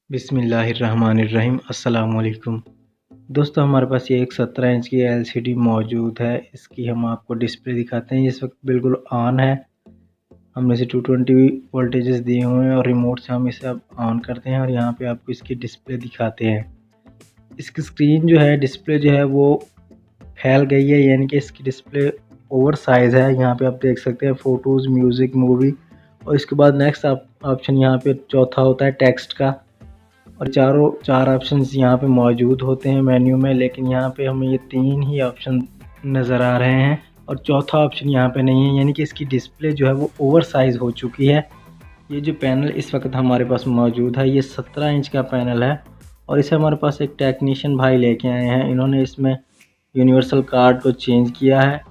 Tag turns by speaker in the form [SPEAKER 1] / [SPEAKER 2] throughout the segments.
[SPEAKER 1] बिस्मिल्लाहिर्रहमानिर्रहीम। अस्सलाम वालेकुम दोस्तों, हमारे पास ये एक 17 इंच की एलसीडी मौजूद है। इसकी हम आपको डिस्प्ले दिखाते हैं। इस वक्त बिल्कुल ऑन है। हमने इसे 220 वोल्टेजेस दिए हुए हैं और रिमोट से हम इसे अब ऑन करते हैं और यहाँ पे आपको इसकी डिस्प्ले दिखाते हैं। इसकी स्क्रीन जो है, डिस्प्ले जो है वो फैल गई है, यानी कि इसकी डिस्प्ले ओवर साइज़ है। यहाँ पे आप देख सकते हैं फ़ोटोज़, म्यूज़िक, मूवी और इसके बाद नेक्स्ट ऑप्शन यहाँ पे चौथा होता है टेक्स्ट का। और चार ऑप्शंस यहाँ पे मौजूद होते हैं मेन्यू में, लेकिन यहाँ पे हमें ये 3 ही ऑप्शन नज़र आ रहे हैं और चौथा ऑप्शन यहाँ पे नहीं है, यानी कि इसकी डिस्प्ले जो है वो ओवर साइज़ हो चुकी है। ये जो पैनल इस वक्त हमारे पास मौजूद है, ये 17 इंच का पैनल है और इसे हमारे पास एक टेक्नीशियन भाई लेके आए हैं। इन्होंने इसमें यूनिवर्सल कार्ड को चेंज किया है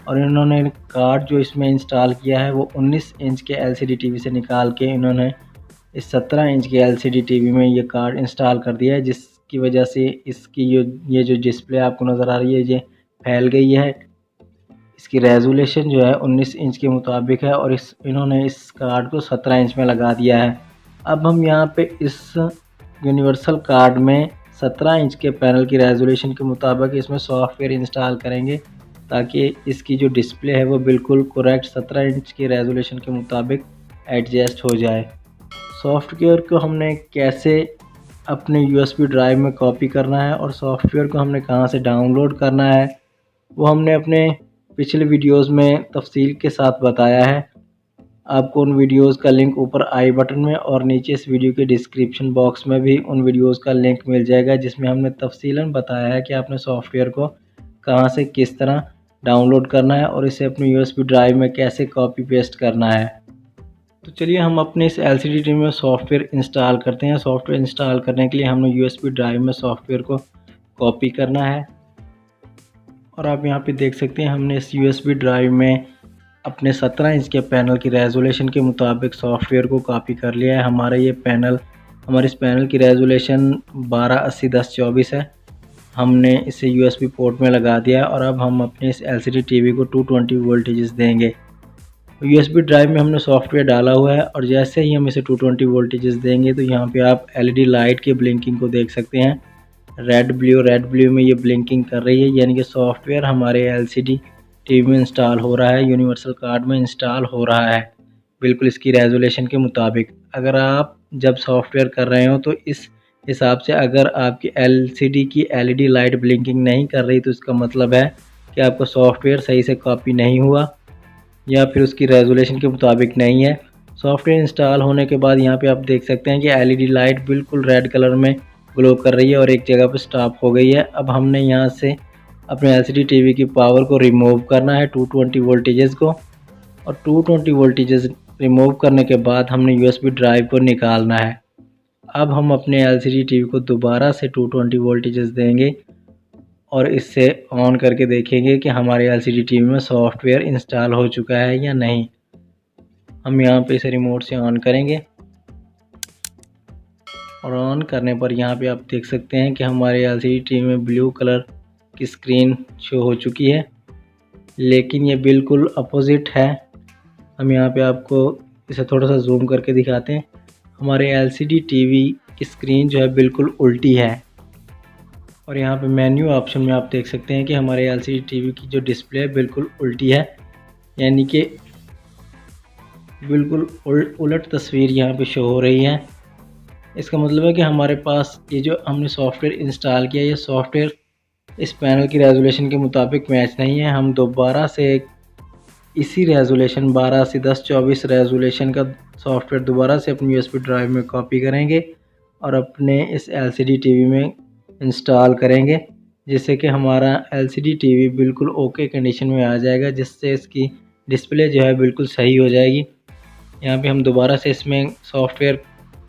[SPEAKER 1] और इन्होंने कार्ड जो इसमें इंस्टॉल किया है वो 19 इंच के एलसीडी टीवी से निकाल के इन्होंने इस 17 इंच के एलसीडी टीवी में ये कार्ड इंस्टॉल कर दिया है, जिसकी वजह से इसकी ये जो डिस्प्ले आपको नज़र आ रही है ये फैल गई है। इसकी रेजोल्यूशन जो है 19 इंच के मुताबिक है और इन्होंने इस कार्ड को 17 इंच में लगा दिया है। अब हम यहाँ पे इस यूनिवर्सल कार्ड में 17 इंच के पैनल की रेजोल्यूशन के मुताबिक इसमें सॉफ्टवेयर इंस्टॉल करेंगे, ताकि इसकी जो डिस्प्ले है वो बिल्कुल करेक्ट 17 इंच की रेजोल्यूशन के मुताबिक एडजस्ट हो जाए। सॉफ्टवेयर को हमने कैसे अपने यूएसबी ड्राइव में कॉपी करना है और सॉफ्टवेयर को हमने कहाँ से डाउनलोड करना है, वो हमने अपने पिछले वीडियोस में तफसील के साथ बताया है। आपको उन वीडियोस का लिंक ऊपर आई बटन में और नीचे इस वीडियो के डिस्क्रिप्शन बॉक्स में भी उन वीडियोस का लिंक मिल जाएगा, जिसमें हमने तफसीलन बताया है कि आपने सॉफ्टवेयर को कहाँ से किस तरह डाउनलोड करना है और इसे अपने यूएसबी ड्राइव में कैसे कॉपी पेस्ट करना है। तो चलिए हम अपने इस एलसीडी टीवी में सॉफ्टवेयर इंस्टॉल करते हैं। सॉफ्टवेयर इंस्टॉल करने के लिए हमने यूएसबी ड्राइव में सॉफ्टवेयर को कॉपी करना है और आप यहाँ पे देख सकते हैं हमने इस यूएसबी ड्राइव में अपने 17 इंच के पैनल की रेजोल्यूशन के मुताबिक सॉफ्टवेयर को कॉपी कर लिया है। हमारे इस पैनल की रेजोल्यूशन 1280x1024 है। हमने इसे यूएसबी पोर्ट में लगा दिया है और अब हम अपने इस एलसीडी टीवी को 220 वोल्टेजेस देंगे। यूएसबी ड्राइव में हमने सॉफ्टवेयर डाला हुआ है और जैसे ही हम इसे 220 वोल्टेजेस देंगे तो यहाँ पे आप एलईडी लाइट की ब्लिंकिंग को देख सकते हैं। रेड ब्लू में ये ब्लिंकिंग कर रही है, यानी कि सॉफ्टवेयर हमारे एलसीडी टीवी में इंस्टॉल हो रहा है, यूनिवर्सल कार्ड में इंस्टॉल हो रहा है बिल्कुल इसकी रेजोल्यूशन के मुताबिक। अगर आप जब सॉफ्टवेयर कर रहे हो तो इस हिसाब से अगर आपकी एलसीडी की एलईडी लाइट ब्लिंकिंग नहीं कर रही तो इसका मतलब है कि आपका सॉफ्टवेयर सही से कॉपी नहीं हुआ या फिर उसकी रेजोल्यूशन के मुताबिक नहीं है। सॉफ्टवेयर इंस्टॉल होने के बाद यहाँ पे आप देख सकते हैं कि एलईडी लाइट बिल्कुल रेड कलर में ग्लो कर रही है और एक जगह पर स्टॉप हो गई है। अब हमने यहाँ से अपने एलसीडी टीवी की पावर को रिमूव करना है 220 वोल्टेजेस को, और 220 वोल्टेजेस रिमूव करने के बाद हमने यूएसबी ड्राइव को निकालना है। अब हम अपने एलसीडी टीवी को दोबारा से 220 वोल्टेजेस देंगे और इससे ऑन करके देखेंगे कि हमारे एलसीडी टीवी में सॉफ्टवेयर इंस्टॉल हो चुका है या नहीं। हम यहाँ पे इसे रिमोट से ऑन करेंगे और ऑन करने पर यहाँ पे आप देख सकते हैं कि हमारे एलसीडी टीवी में ब्लू कलर की स्क्रीन शो हो चुकी है, लेकिन ये बिल्कुल अपोजिट है। हम यहाँ पे आपको इसे थोड़ा सा जूम करके दिखाते हैं। हमारे एलसीडी टीवी की स्क्रीन जो है बिल्कुल उल्टी है और यहाँ पे मेन्यू ऑप्शन में आप देख सकते हैं कि हमारे एलसीडी टीवी की जो डिस्प्ले है बिल्कुल उल्टी है, यानी कि बिल्कुल उलट तस्वीर यहाँ पे शो हो रही है। इसका मतलब है कि हमारे पास ये जो हमने सॉफ्टवेयर इंस्टॉल किया, ये सॉफ्टवेयर इस पैनल की रेजोल्यूशन के मुताबिक मैच नहीं है। हम दोबारा से इसी रेजोल्यूशन 1280x1024 रेजोल्यूशन का सॉफ्टवेयर दोबारा से अपनी यूएसबी ड्राइव में कॉपी करेंगे और अपने इस एलसीडी टीवी में इंस्टॉल करेंगे, जिससे कि हमारा एलसीडी टीवी बिल्कुल ओके कंडीशन में आ जाएगा, जिससे इसकी डिस्प्ले जो है बिल्कुल सही हो जाएगी। यहाँ पे हम दोबारा से इसमें सॉफ्टवेयर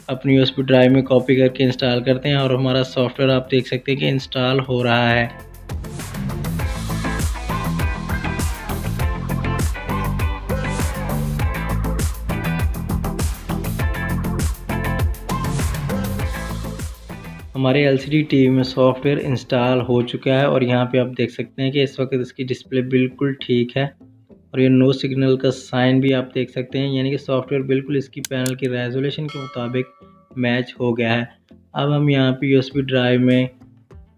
[SPEAKER 1] अपनी यूएसबी ड्राइव में कॉपी करके इंस्टॉल करते हैं और हमारा सॉफ्टवेयर आप देख सकते हैं कि इंस्टॉल हो रहा है। हमारे एलसीडी टीवी में सॉफ्टवेयर इंस्टॉल हो चुका है और यहाँ पे आप देख सकते हैं कि इस वक्त इसकी डिस्प्ले बिल्कुल ठीक है और ये नो सिग्नल का साइन भी आप देख सकते हैं, यानी कि सॉफ्टवेयर बिल्कुल इसकी पैनल की रेजोल्यूशन के मुताबिक मैच हो गया है। अब हम यहाँ पे यूएसबी ड्राइव में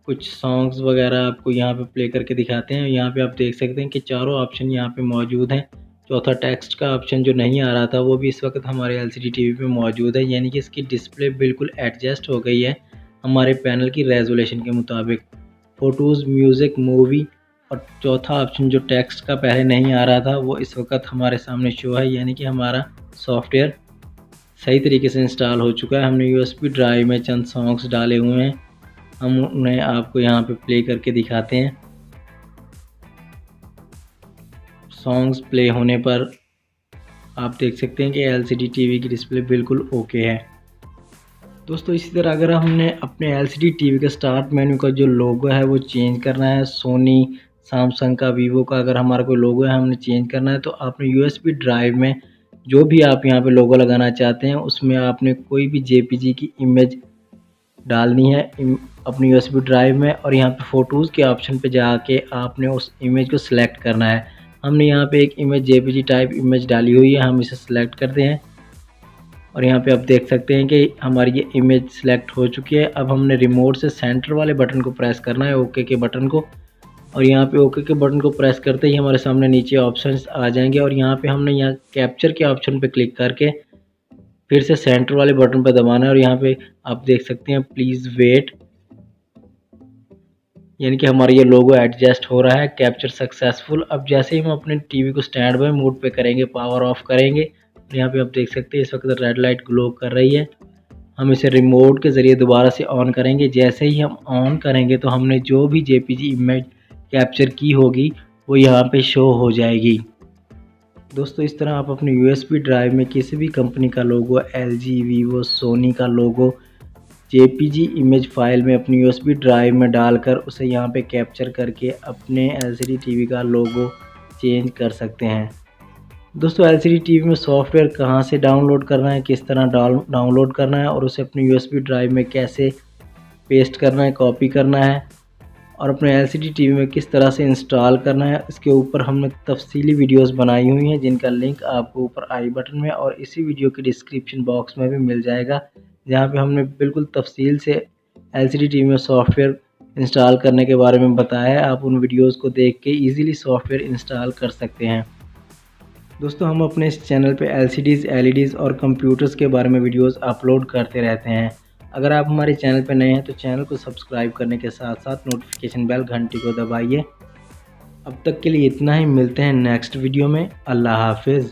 [SPEAKER 1] कुछ सॉन्ग्स वगैरह आपको यहाँ पे प्ले करके दिखाते हैं। यहाँ पे आप देख सकते हैं कि चारों ऑप्शन यहाँ पे मौजूद हैं। चौथा टेक्स्ट का ऑप्शन जो नहीं आ रहा था वो भी इस वक्त हमारे एलसीडी टीवी पे मौजूद है, यानी कि इसकी डिस्प्ले बिल्कुल एडजस्ट हो गई है हमारे पैनल की रेजोल्यूशन के मुताबिक। फ़ोटोज़, म्यूज़िक, मूवी और चौथा ऑप्शन जो टेक्स्ट का पहले नहीं आ रहा था वो इस वक्त हमारे सामने शो है, यानी कि हमारा सॉफ्टवेयर सही तरीके से इंस्टॉल हो चुका है। हमने यूएसबी ड्राइव में चंद सॉन्ग्स डाले हुए हैं, हम उन्हें आपको यहाँ पे प्ले करके दिखाते हैं। सॉन्ग्स प्ले होने पर आप देख सकते हैं कि एलसीडी टीवी की डिस्प्ले बिल्कुल ओके है। दोस्तों इसी तरह अगर हमने अपने एलसीडी टीवी के स्टार्ट मेन्यू का जो लोगो है वो चेंज करना है, सोनी, सैमसंग का, वीवो का अगर हमारा कोई लोगो है हमने चेंज करना है, तो आपने यूएसबी ड्राइव में जो भी आप यहाँ पे लोगो लगाना चाहते हैं उसमें आपने कोई भी जेपीजी की इमेज डालनी है अपनी यूएसबी ड्राइव में, और यहाँ पे फ़ोटोज़ के ऑप्शन पे जाके आपने उस इमेज को सिलेक्ट करना है। हमने यहाँ पे एक इमेज जेपीजी टाइप इमेज डाली हुई है, हम इसे सिलेक्ट करते हैं और यहाँ पे आप देख सकते हैं कि हमारी ये इमेज सिलेक्ट हो चुकी है। अब हमने रिमोट से सेंटर वाले बटन को प्रेस करना है, ओके के बटन को, और यहाँ पे ओके के बटन को प्रेस करते ही हमारे सामने नीचे ऑप्शंस आ जाएंगे और यहाँ पे हमने यहाँ कैप्चर के ऑप्शन पे क्लिक करके फिर से सेंटर वाले बटन पर दबाना है और यहाँ पे आप देख सकते हैं प्लीज़ वेट, यानी कि हमारा ये लोगो एडजस्ट हो रहा है, कैप्चर सक्सेसफुल। अब जैसे ही हम अपने टीवी को स्टैंड बाय मोड पे करेंगे, पावर ऑफ करेंगे, तो यहाँ पे आप देख सकते हैं इस वक्त रेड लाइट ग्लो कर रही है। हम इसे रिमोट के ज़रिए दोबारा से ऑन करेंगे। जैसे ही हम ऑन करेंगे तो हमने जो भी जेपीजी इमेज कैप्चर की होगी वो यहाँ पे शो हो जाएगी। दोस्तों इस तरह आप अपने यूएसबी ड्राइव में किसी भी कंपनी का लोगो, एलजी, वीवो, सोनी का लोगो जेपीजी इमेज फाइल में अपनी यूएसबी ड्राइव में डालकर उसे यहाँ पे कैप्चर करके अपने एलसीडी टीवी का लोगो चेंज कर सकते हैं। दोस्तों एलसीडी टीवी में सॉफ्टवेयर कहाँ से डाउनलोड करना है, किस तरह डाउनलोड करना है और उसे अपनी यूएसबी ड्राइव में कैसे पेस्ट करना है, कॉपी करना है और अपने एलसीडी टीवी में किस तरह से इंस्टॉल करना है, इसके ऊपर हमने तफसीली वीडियोस बनाई हुई हैं जिनका लिंक आपको ऊपर आई बटन में और इसी वीडियो के डिस्क्रिप्शन बॉक्स में भी मिल जाएगा, जहाँ पे हमने बिल्कुल तफसील से एलसीडी टीवी में सॉफ्टवेयर इंस्टॉल करने के बारे में बताया है। आप उन वीडियोस को देख के इजीली सॉफ्टवेयर इंस्टॉल कर सकते हैं। दोस्तों हम अपने इस चैनल पे एलसीडीज़, एलईडीज़ और कंप्यूटर्स के बारे में वीडियोस अपलोड करते रहते हैं। अगर आप हमारे चैनल पर नए हैं तो चैनल को सब्सक्राइब करने के साथ साथ नोटिफिकेशन बेल घंटी को दबाइए। अब तक के लिए इतना ही, मिलते हैं नेक्स्ट वीडियो में। अल्लाह हाफिज़।